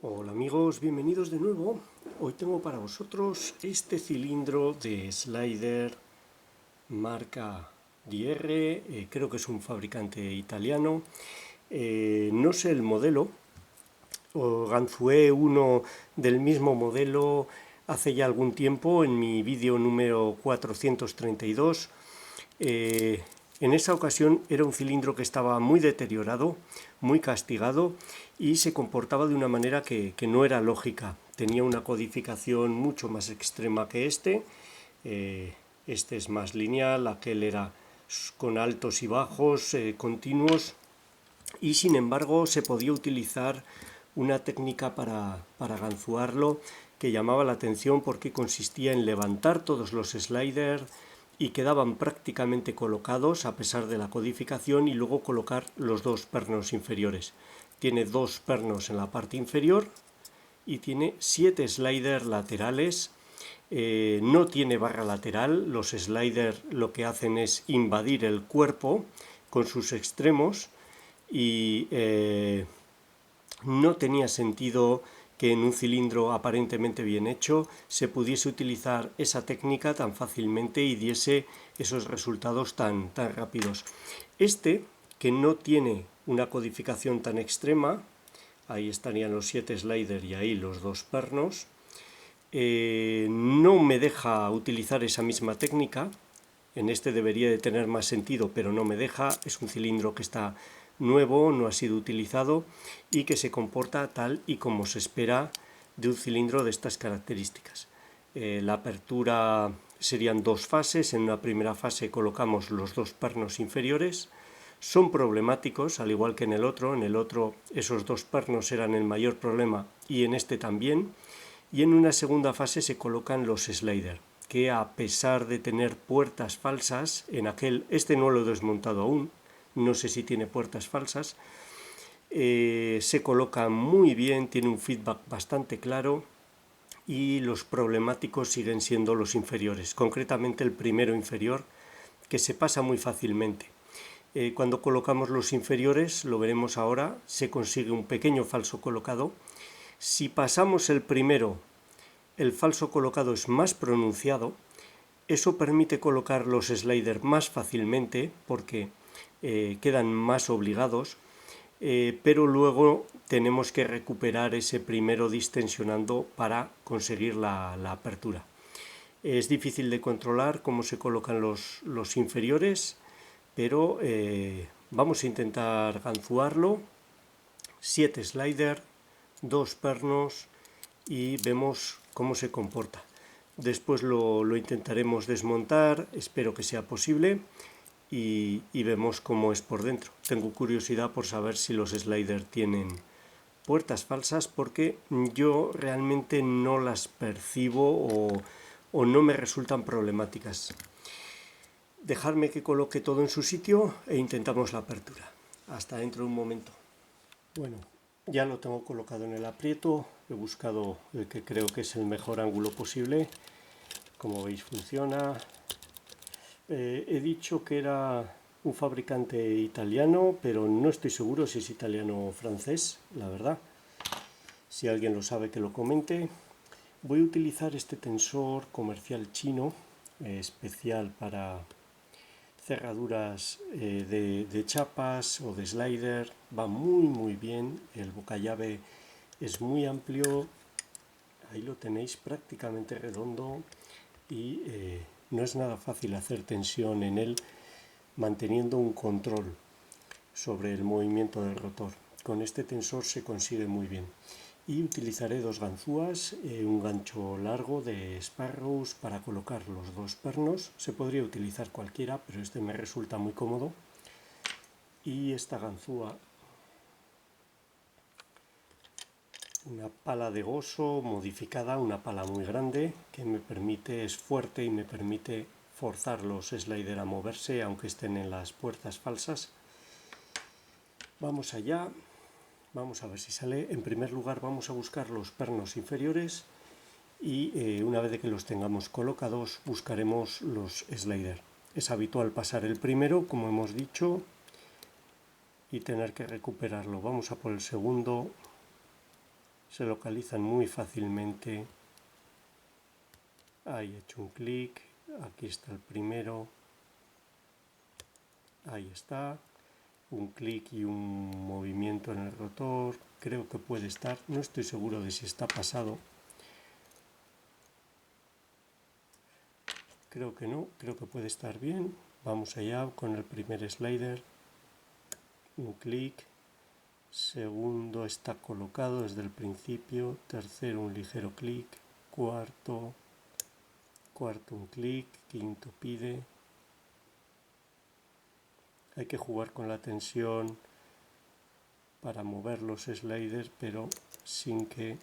Hola amigos, bienvenidos de nuevo. Hoy tengo para vosotros este cilindro de slider marca DR, creo que es un fabricante italiano. No sé el modelo, ganzué uno del mismo modelo hace ya algún tiempo en mi vídeo número 432. En esa ocasión era un cilindro que estaba muy deteriorado, muy castigado y se comportaba de una manera que no era lógica. Tenía una codificación mucho más extrema que este. Este es más lineal, aquel era con altos y bajos continuos, y sin embargo se podía utilizar una técnica para ganzuarlo que llamaba la atención porque consistía en levantar todos los sliders y quedaban prácticamente colocados a pesar de la codificación, y luego colocar los dos pernos inferiores. Tiene dos pernos en la parte inferior y tiene 7 sliders laterales. No tiene barra lateral. Los sliders lo que hacen es invadir el cuerpo con sus extremos y no tenía sentido que en un cilindro aparentemente bien hecho se pudiese utilizar esa técnica tan fácilmente y diese esos resultados tan rápidos. Este, que no tiene una codificación tan extrema, ahí estarían los 7 sliders y ahí los dos pernos, no me deja utilizar esa misma técnica. En este debería de tener más sentido, pero no me deja. Es un cilindro que está nuevo, no ha sido utilizado y que se comporta tal y como se espera de un cilindro de estas características. La apertura serían dos fases. En una primera fase colocamos los dos pernos inferiores. Son problemáticos, al igual que en el otro. En el otro esos dos pernos eran el mayor problema y en este también. Y en una segunda fase se colocan los sliders, que a pesar de tener puertas falsas, este no lo he desmontado aún, no sé si tiene puertas falsas, se coloca muy bien, tiene un feedback bastante claro, y los problemáticos siguen siendo los inferiores, concretamente el primero inferior, que se pasa muy fácilmente. Cuando colocamos los inferiores, lo veremos ahora, se consigue un pequeño falso colocado. Si pasamos el primero, el falso colocado es más pronunciado. Eso permite colocar los sliders más fácilmente porque quedan más obligados, pero luego tenemos que recuperar ese primero distensionando para conseguir la apertura. Es difícil de controlar cómo se colocan los inferiores, pero vamos a intentar ganzuarlo. 7 sliders, 2 pernos, y vemos cómo se comporta. Después lo intentaremos desmontar, espero que sea posible, y vemos cómo es por dentro. Tengo curiosidad por saber si los sliders tienen puertas falsas, porque yo realmente no las percibo o no me resultan problemáticas. Dejadme que coloque todo en su sitio e intentamos la apertura. Hasta dentro de un momento. Bueno, ya lo tengo colocado en el aprieto. He buscado el que creo que es el mejor ángulo posible. Como veis, funciona. He dicho que era un fabricante italiano, pero no estoy seguro si es italiano o francés, la verdad. Si alguien lo sabe, que lo comente. Voy a utilizar este tensor comercial chino, especial para cerraduras de chapas o de slider. Va muy bien. El bocallave es muy amplio. Ahí lo tenéis, prácticamente redondo, y no es nada fácil hacer tensión en él manteniendo un control sobre el movimiento del rotor. Con este tensor se consigue muy bien. Y utilizaré dos ganzúas, un gancho largo de Sparrows para colocar los dos pernos. Se podría utilizar cualquiera, pero este me resulta muy cómodo. Y esta ganzúa, una pala de Goso modificada, una pala muy grande que es fuerte y me permite forzar los sliders a moverse aunque estén en las puertas falsas. Vamos allá, vamos a ver si sale. En primer lugar vamos a buscar los pernos inferiores y una vez que los tengamos colocados buscaremos los sliders. Es habitual pasar el primero, como hemos dicho, y tener que recuperarlo. Vamos a por el segundo. se localizan muy fácilmente. Ahí he hecho un clic, aquí está el primero, ahí está, un clic y un movimiento en el rotor, creo que puede estar, no estoy seguro de si está pasado, creo que no, creo que puede estar bien. Vamos allá con el primer slider, un clic, segundo está colocado desde el principio, tercero un ligero clic, cuarto un clic, quinto pide. Hay que jugar con la tensión para mover los sliders, pero sin que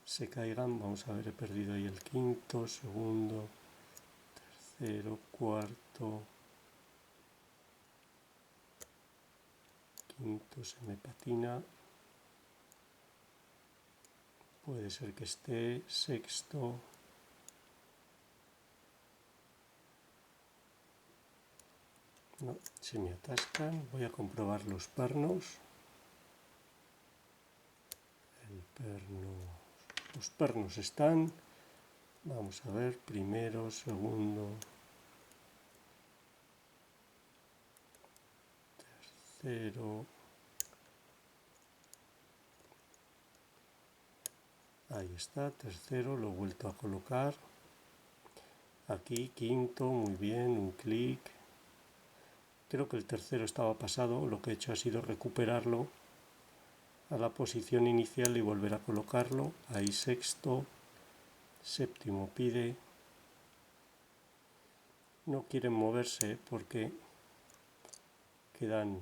se caigan. Vamos a ver, he perdido ahí el quinto, segundo, tercero, cuarto, quinto, se me patina. Puede ser que esté sexto. No, se me atascan. Voy a comprobar los pernos. Los pernos están. Vamos a ver, primero, segundo, tercero. Ahí está, tercero, lo he vuelto a colocar. Aquí, quinto, muy bien, un clic. Creo que el tercero estaba pasado, lo que he hecho ha sido recuperarlo a la posición inicial y volver a colocarlo. Ahí sexto, séptimo pide. No quieren moverse porque quedan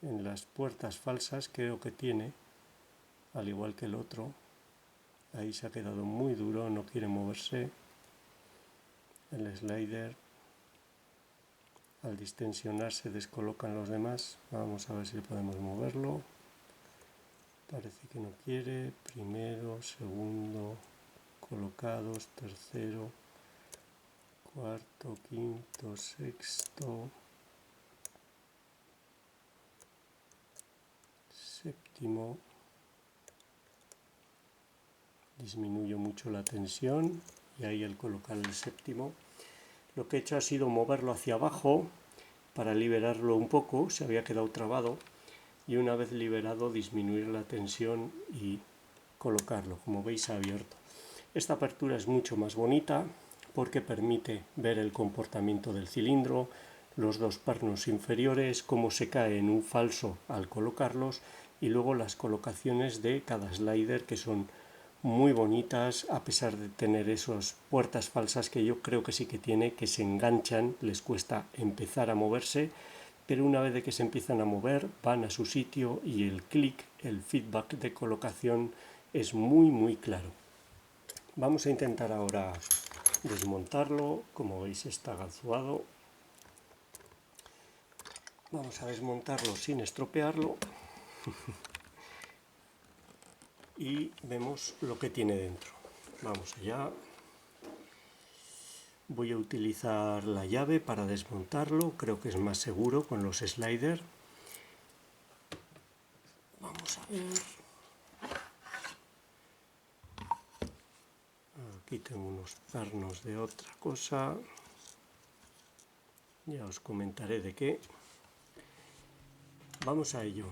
en las puertas falsas, creo que tiene, al igual que el otro. Ahí se ha quedado muy duro, no quiere moverse. El slider, al distensionar se descolocan los demás. Vamos a ver si podemos moverlo. Parece que no quiere. Primero, segundo, colocados, tercero, cuarto, quinto, sexto, séptimo. Disminuyo mucho la tensión y ahí al colocar el séptimo, lo que he hecho ha sido moverlo hacia abajo para liberarlo un poco, se había quedado trabado, y una vez liberado disminuir la tensión y colocarlo. Como veis, ha abierto. Esta apertura es mucho más bonita porque permite ver el comportamiento del cilindro, los dos pernos inferiores, cómo se cae en un falso al colocarlos, y luego las colocaciones de cada slider, que son muy bonitas, a pesar de tener esas puertas falsas que yo creo que sí que tiene, que se enganchan, les cuesta empezar a moverse, pero una vez de que se empiezan a mover van a su sitio y el clic, el feedback de colocación es muy claro. Vamos a intentar ahora desmontarlo. Como veis, está ganzuado. Vamos a desmontarlo sin estropearlo y vemos lo que tiene dentro. Vamos allá. Voy a utilizar la llave para desmontarlo, creo que es más seguro con los sliders. Vamos a ver. Aquí tengo unos pernos de otra cosa. Ya os comentaré de qué. Vamos a ello.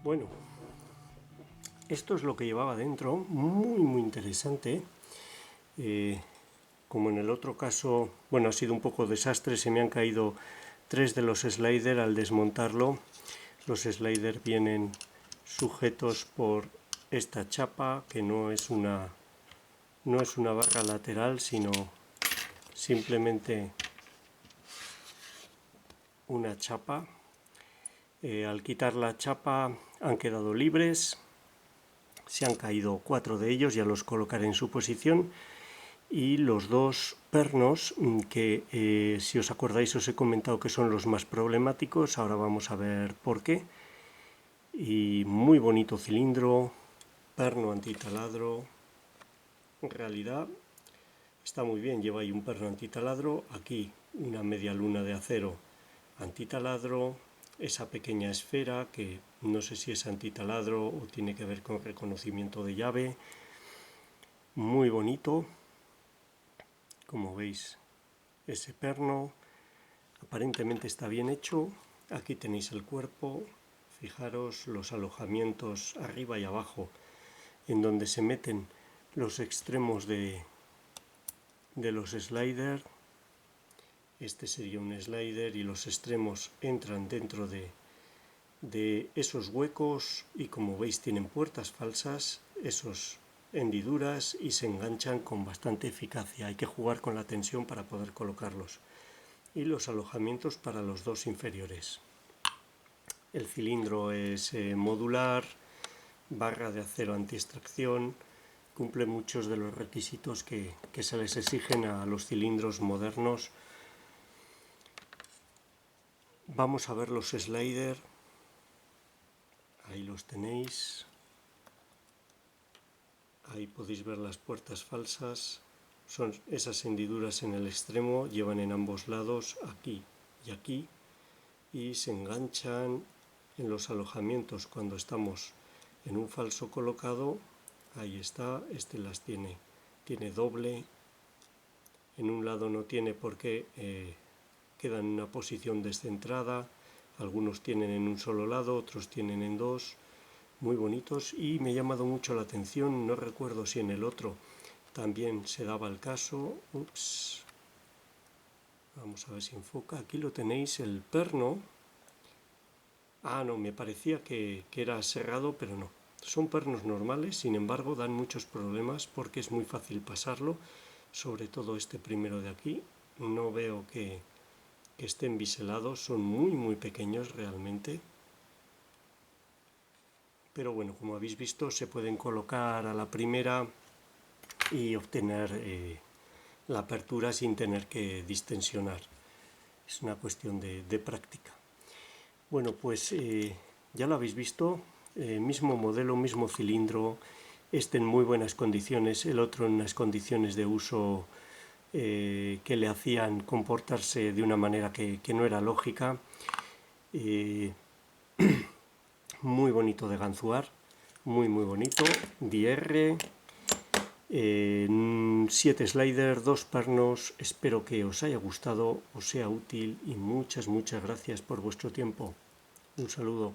Bueno, esto es lo que llevaba dentro, muy interesante. Como en el otro caso, bueno, ha sido un poco desastre, se me han caído 3 de los sliders al desmontarlo. Los sliders vienen sujetos por esta chapa, que no es una barra lateral, sino simplemente una chapa. Al quitar la chapa han quedado libres, se han caído 4 de ellos, ya los colocaré en su posición. Y los 2 pernos, que si os acordáis os he comentado que son los más problemáticos, ahora vamos a ver por qué. Y muy bonito cilindro, perno antitaladro, en realidad está muy bien, lleva ahí un perno antitaladro, aquí una media luna de acero antitaladro, esa pequeña esfera que no sé si es antitaladro o tiene que ver con reconocimiento de llave, muy bonito, como veis ese perno, aparentemente está bien hecho, aquí tenéis el cuerpo, fijaros los alojamientos arriba y abajo en donde se meten los extremos de los sliders. Este sería un slider y los extremos entran dentro de esos huecos y como veis tienen puertas falsas, esos hendiduras y se enganchan con bastante eficacia. Hay que jugar con la tensión para poder colocarlos. Y los alojamientos para los 2 inferiores. El cilindro es modular, barra de acero anti-extracción, cumple muchos de los requisitos que se les exigen a los cilindros modernos. Vamos a ver los sliders, ahí los tenéis, ahí podéis ver las puertas falsas, son esas hendiduras en el extremo, llevan en ambos lados, aquí y aquí, y se enganchan en los alojamientos cuando estamos en un falso colocado. Ahí está, este las tiene doble, en un lado no tiene porque queda en una posición descentrada, algunos tienen en un solo lado, otros tienen en 2, muy bonitos y me ha llamado mucho la atención, no recuerdo si en el otro también se daba el caso. Ups. Vamos a ver si enfoca, aquí lo tenéis, el perno. Ah, no, me parecía que era cerrado, pero no. Son pernos normales, sin embargo dan muchos problemas porque es muy fácil pasarlo, sobre todo este primero de aquí. No veo que estén biselados, son muy pequeños realmente. Pero bueno, como habéis visto, se pueden colocar a la primera y obtener la apertura sin tener que distensionar. Es una cuestión de práctica. Bueno, pues ya lo habéis visto, mismo modelo, mismo cilindro, este en muy buenas condiciones, el otro en unas condiciones de uso que le hacían comportarse de una manera que no era lógica. Muy bonito de ganzuar, muy bonito, DR, 7 sliders, 2 pernos, espero que os haya gustado, os sea útil y muchas gracias por vuestro tiempo. Un saludo.